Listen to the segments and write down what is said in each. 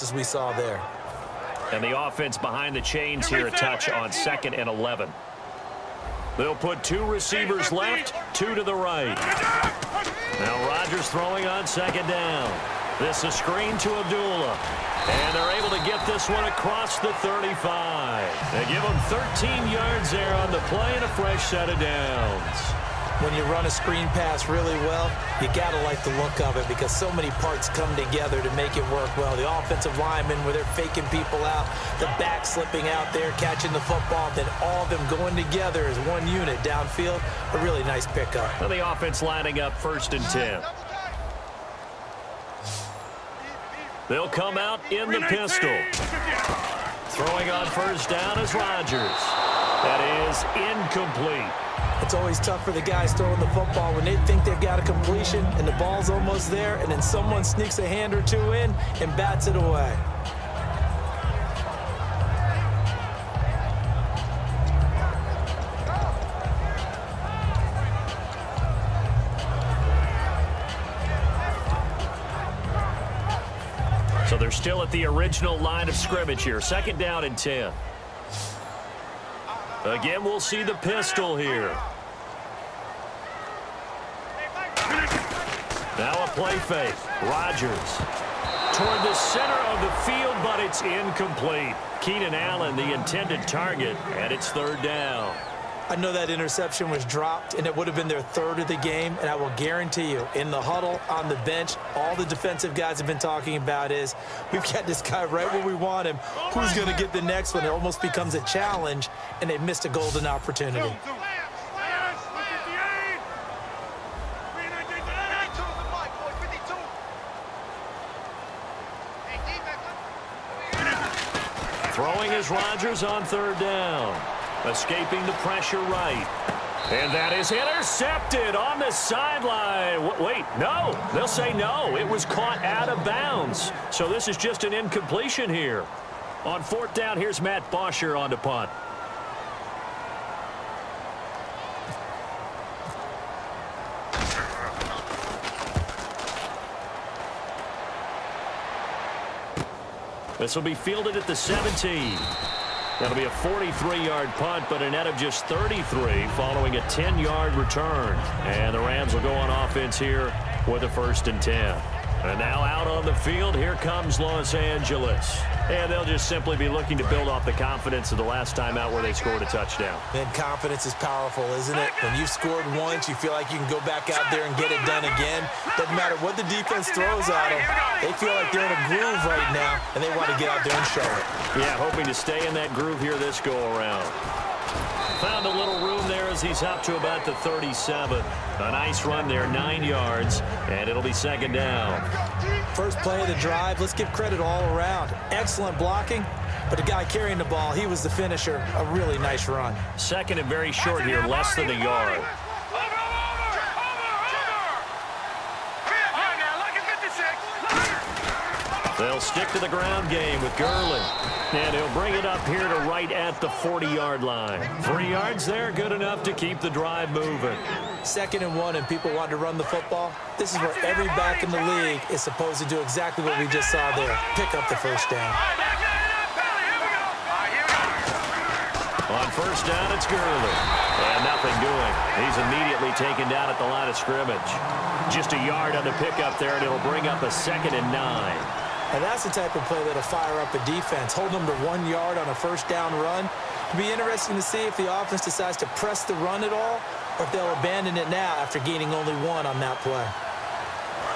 as we saw there. And the offense behind the chains here, a touch on 2nd and 11. They'll put 2 receivers left, 2 to the right. Now Rodgers throwing on 2nd down. This is a screen to Abdullah. And they're able to get this one across the 35. They give him 13 yards there on the play and a fresh set of downs. When you run a screen pass really well, you got to like the look of it because so many parts come together to make it work well. The offensive linemen, where they're faking people out, the back slipping out there, catching the football, then all of them going together as one unit downfield. A really nice pickup. And the offense lining up 1st and 10. They'll come out in the pistol. Throwing on 1st down is Rodgers. That is incomplete. It's always tough for the guys throwing the football when they think they've got a completion and the ball's almost there, and then someone sneaks a hand or 2 in and bats it away. So they're still at the original line of scrimmage here. 2nd down and 10. Again, we'll see the pistol here. Now a play fake. Rodgers toward the center of the field, but it's incomplete. Keenan Allen, the intended target, and it's 3rd down. I know that interception was dropped, and it would have been their 3rd of the game, and I will guarantee you, in the huddle, on the bench, all the defensive guys have been talking about is, we've got this guy right where we want him. Who's going to get the next one? It almost becomes a challenge, and they missed a golden opportunity. Throwing is Rodgers on 3rd down. Escaping the pressure right. And that is intercepted on the sideline. Wait, no. They'll say no. It was caught out of bounds. So this is just an incompletion here. On 4th down, here's Matt Bosher on to punt. This will be fielded at the 17. That'll be a 43-yard punt, but a net of just 33 following a 10-yard return. And the Rams will go on offense here with a 1st and 10. And now out on the field, here comes Los Angeles. And they'll just simply be looking to build off the confidence of the last time out where they scored a touchdown. And confidence is powerful, isn't it? When you've scored once, you feel like you can go back out there and get it done again. Doesn't matter what the defense throws at them. They feel like they're in a groove right now, and they want to get out there and show it. Yeah, hoping to stay in that groove here this go-around. Found a little room there as he's up to about the 37. A nice run there, 9 yards, and it'll be 2nd down. First play of the drive, let's give credit all around. Excellent blocking, but the guy carrying the ball, he was the finisher. A really nice run. 2nd and very short here, less than a yard. They'll stick to the ground game with Gurley. And he'll bring it up here to right at the 40-yard line. 3 yards there, good enough to keep the drive moving. 2nd and 1, and people want to run the football. This is where every back in the league is supposed to do exactly what we just saw there. Pick up the 1st down. On 1st down, it's Gurley. And nothing doing. He's immediately taken down at the line of scrimmage. Just a yard on the pickup there, and it'll bring up a 2nd and 9. And that's the type of play that'll fire up a defense. Hold them to 1 yard on a 1st down run. It'll be interesting to see if the offense decides to press the run at all, or if they'll abandon it now after gaining only 1 on that play.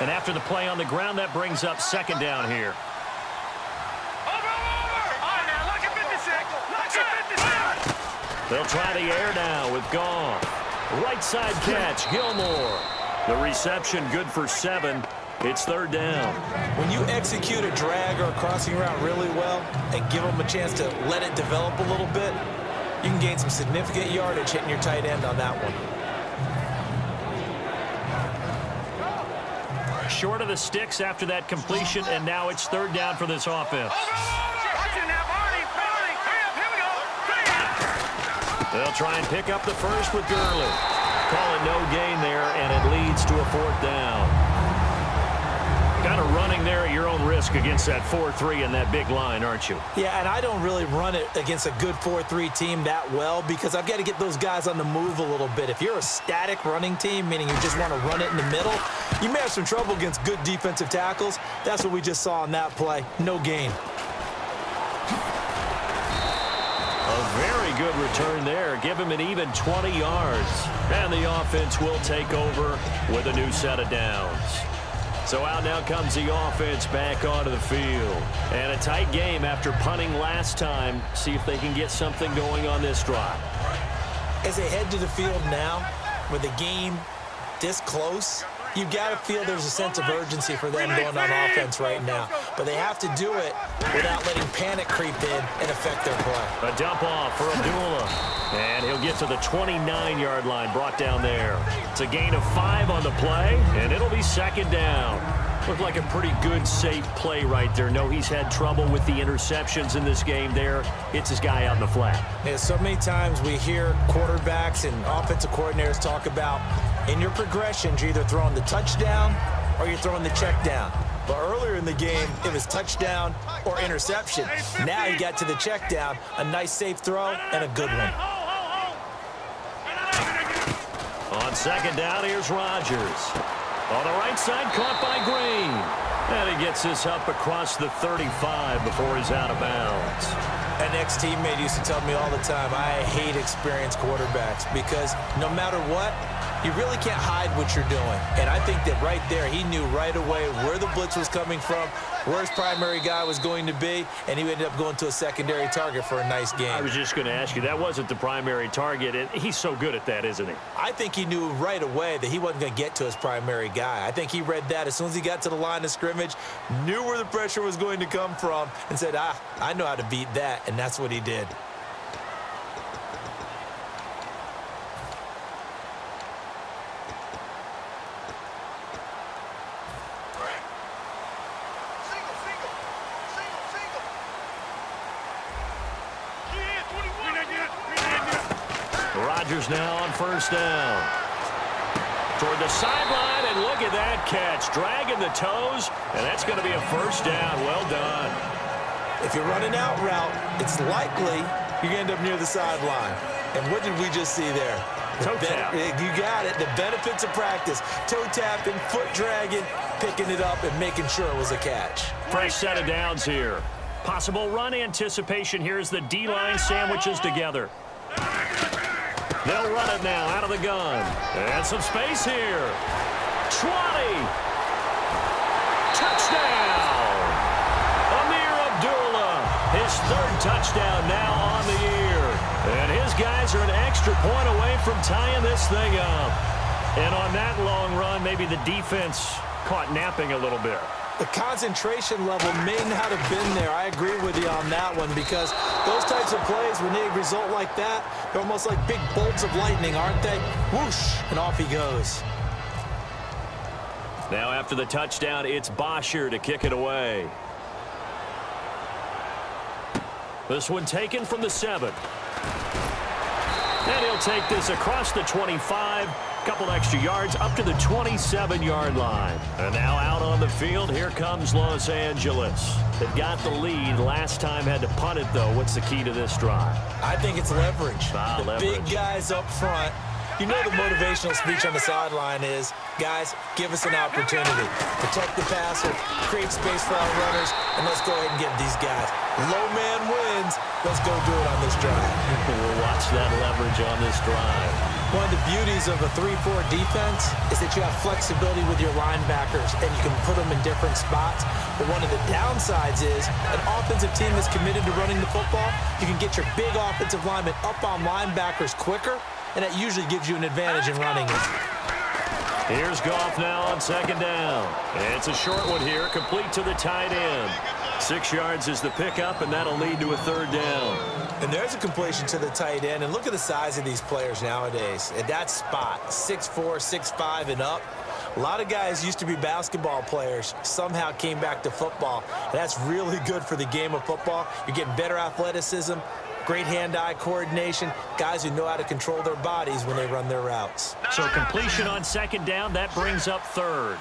And after the play on the ground, that brings up 2nd down here. They'll try the air now with Goff. Right side catch, Gilmore. The reception good for 7. It's 3rd down. When you execute a drag or a crossing route really well and give them a chance to let it develop a little bit, you can gain some significant yardage hitting your tight end on that one. Short of the sticks after that completion, and now it's 3rd down for this offense. They'll try and pick up the first with Gurley. Calling no gain there, and it leads to a 4th down. Kind of running there at your own risk against that 4-3 and that big line, aren't you? Yeah, and I don't really run it against a good 4-3 team that well because I've got to get those guys on the move a little bit. If you're a static running team, meaning you just want to run it in the middle, you may have some trouble against good defensive tackles. That's what we just saw on that play. No gain. A very good return there. Give him an even 20 yards. And the offense will take over with a new set of downs. So out now comes the offense back onto the field. And a tight game after punting last time. See if they can get something going on this drive. As they head to the field now, with the game this close, you've got to feel there's a sense of urgency for them going on offense right now. But they have to do it without letting panic creep in and affect their play. A dump off for Abdullah. And he'll get to the 29-yard line, brought down there. It's a gain of 5 on the play, and it'll be second down. Looked like a pretty good, safe play right there. No, he's had trouble with the interceptions in this game there. Hits his guy out in the flat. Yeah, so many times we hear quarterbacks and offensive coordinators talk about in your progressions, you're either throwing the touchdown or you're throwing the check down. But earlier in the game, it was touchdown or interception. Now he got to the check down, a nice safe throw, and a good one. On second down, here's Rodgers. On the right side, caught by Green. And he gets this up across the 35 before he's out of bounds. An ex-teammate used to tell me all the time, I hate experienced quarterbacks because no matter what, you really can't hide what you're doing. And I think that right there, he knew right away where the blitz was coming from, where his primary guy was going to be, and he ended up going to a secondary target for a nice game. I was just going to ask you, that wasn't the primary target, and he's so good at that, isn't he? I think he knew right away that he wasn't going to get to his primary guy. I think he read that as soon as he got to the line of scrimmage, knew where the pressure was going to come from, and said, I know how to beat that, and that's what he did. Rodgers now on first down. Toward the sideline, and look at that catch. Dragging the toes, and that's going to be a first down. Well done. If you're running out route, it's likely you're going to end up near the sideline. And what did we just see there? Toe tap. You got it. The benefits of practice. Toe tapping, foot dragging, picking it up, and making sure it was a catch. Fresh set of downs here. Possible run anticipation here as the D-line sandwiches together. They'll run it now out of the gun. And some space here. 20. Touchdown. Amir Abdullah. His third touchdown now on the year. And his guys are an extra point away from tying this thing up. And on that long run, maybe the defense caught napping a little bit. The concentration level may not have been there. I agree with you on that one because those types of plays, when they result like that, they're almost like big bolts of lightning, aren't they? Whoosh, and off he goes. Now after the touchdown, it's Bosher to kick it away. This one taken from the 7. And he'll take this across the 25. Couple extra yards up to the 27-yard line. And now out on the field, here comes Los Angeles. They've got the lead. Last time had to punt it, though. What's the key to this drive? I think it's leverage. Leverage. Big guys up front. You know the motivational speech on the sideline is, guys, give us an opportunity. Protect the passer, create space for our runners, and let's go ahead and get these guys. Low man wins. Let's go do it on this drive. We'll watch that leverage on this drive. One of the beauties of a 3-4 defense is that you have flexibility with your linebackers, and you can put them in different spots. But one of the downsides is an offensive team that's committed to running the football, you can get your big offensive linemen up on linebackers quicker, and that usually gives you an advantage in running it. Here's Goff now on second down. It's a short one here, complete to the tight end. 6 yards is the pickup, and that'll lead to a third down. And there's a completion to the tight end. And look at the size of these players nowadays. At that spot, 6'4", 6'5", and up. A lot of guys used to be basketball players, somehow came back to football. And that's really good for the game of football. You're getting better athleticism, great hand-eye coordination, guys who know how to control their bodies when they run their routes. So completion on second down, that brings up third.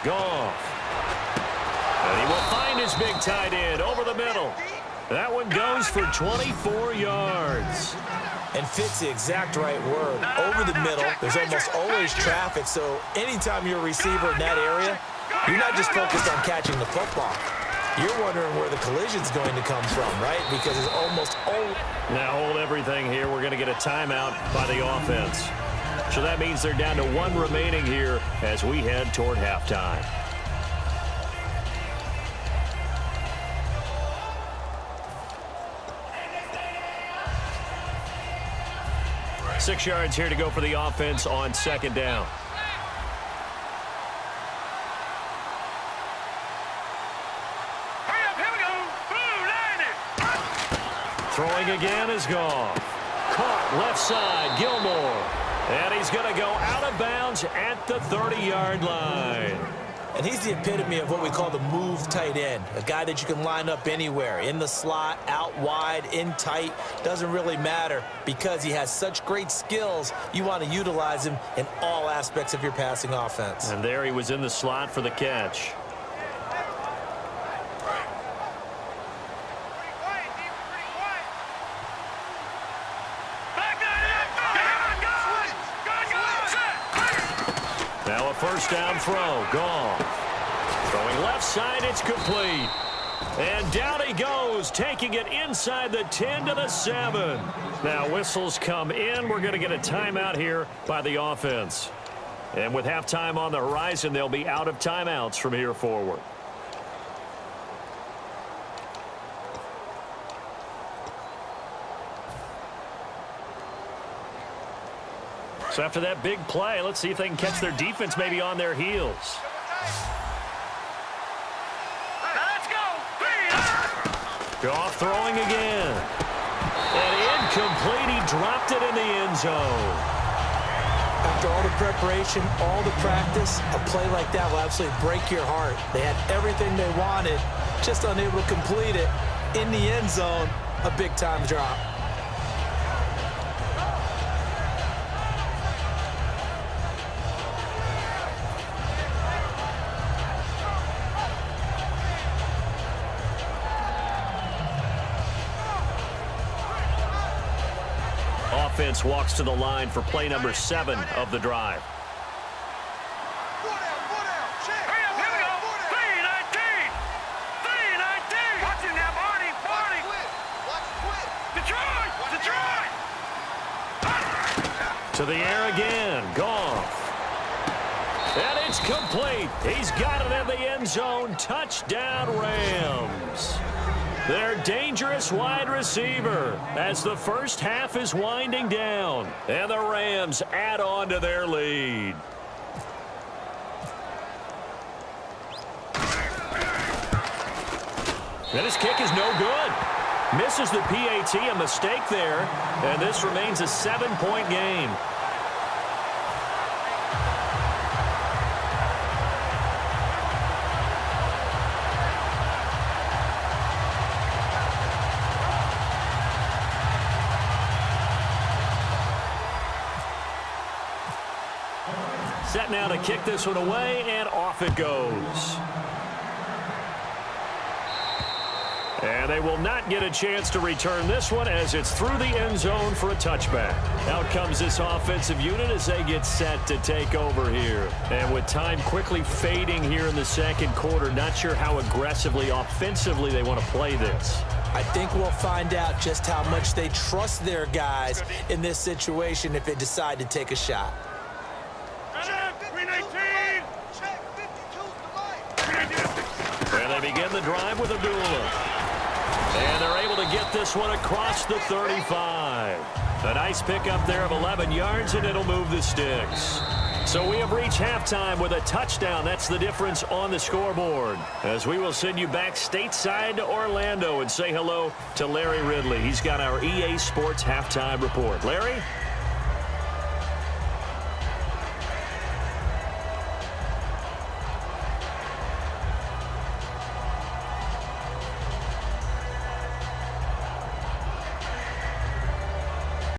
Goff. And he will find his big tight end over the middle. That one goes for 24 yards. And fits the exact right word. Over the middle, there's almost always traffic, so anytime you're a receiver in that area, you're not just focused on catching the football. You're wondering where the collision's going to come from, right? Because it's almost always... Now hold everything here. We're going to get a timeout by the offense. So that means they're down to one remaining here as we head toward halftime. Six yards here to go for the offense on second down. Throwing again is Goff. Caught left side, Gilmore. And he's going to go out of bounds at the 30-yard line. And he's the epitome of what we call the move tight end, a guy that you can line up anywhere, in the slot, out wide, in tight, doesn't really matter because he has such great skills. You want to utilize him in all aspects of your passing offense. And there he was in the slot for the catch. Now a first down throw. Goff. Throwing left side, it's complete. And down he goes, taking it inside the 10 to the 7. Now whistles come in. We're going to get a timeout here by the offense. And with halftime on the horizon, they'll be out of timeouts from here forward. So after that big play, let's see if they can catch their defense maybe on their heels. Let's go. Goff throwing again. And incomplete. He dropped it in the end zone. After all the preparation, all the practice, a play like that will absolutely break your heart. They had everything they wanted, just unable to complete it. In the end zone, a big-time drop. Offense walks to the line for play number 7 of the drive. To the air again. Goff. And it's complete. He's got it in the end zone. Touchdown, Rams. Their dangerous wide receiver as the first half is winding down. And the Rams add on to their lead. And his kick is no good. Misses the PAT, a mistake there. And this remains a 7-point game. Set now to kick this one away, and off it goes. And they will not get a chance to return this one as it's through the end zone for a touchback. Out comes this offensive unit as they get set to take over here. And with time quickly fading here in the second quarter, not sure how aggressively, offensively they want to play this. I think we'll find out just how much they trust their guys in this situation if they decide to take a shot. And they begin the drive with Abdullah. And they're able to get this one across the 35. A nice pickup there of 11 yards, and it'll move the sticks. So we have reached halftime with a touchdown. That's the difference on the scoreboard. As we will send you back stateside to Orlando and say hello to Larry Ridley. He's got our EA Sports halftime report. Larry?